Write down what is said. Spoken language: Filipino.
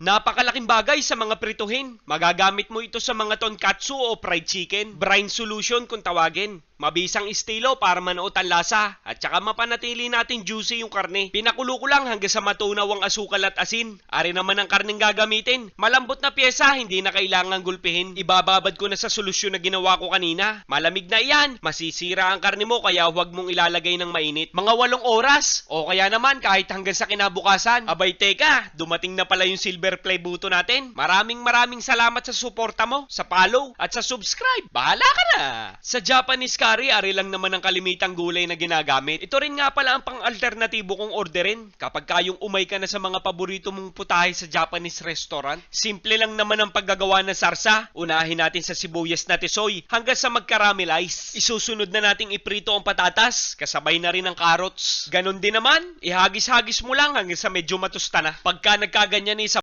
Napakalaking bagay sa mga prituhin. Magagamit mo ito sa mga tonkatsu o fried chicken. Brine solution kung tawagin. Mabisang estilo para manuot ang lasa at saka mapanatili natin juicy yung karne. Pinakulo ko lang hanggang sa matunaw ang asukal at asin. Ari naman ang karneng gagamitin. Malambot na pyesa, hindi na kailangang gulpihin. Ibababad ko na sa solusyon na ginawa ko kanina. Malamig na iyan, masisira ang karne mo kaya huwag mong ilalagay ng mainit. Mga 8 oras o kaya naman kahit hanggang sa kinabukasan. Abay teka, dumating na pala yung silver play button natin. Maraming salamat sa suporta mo, sa follow at sa subscribe. Bahala ka na! Sa Japanese curry, ari lang naman ang kalimitang gulay na ginagamit. Ito rin nga pala ang pang-alternatibo kong orderin. Kapag kayong umay ka na sa mga paborito mong putahe sa Japanese restaurant, simple lang naman ang paggagawa ng sarsa. Unahin natin sa sibuyas na tisoy hanggang sa mag-caramelize. Isusunod na nating iprito ang patatas, kasabay na rin ang carrots. Ganon din naman, ihagis-hagis mo lang hanggang sa medyo matusta na. Pagka nagkaganyan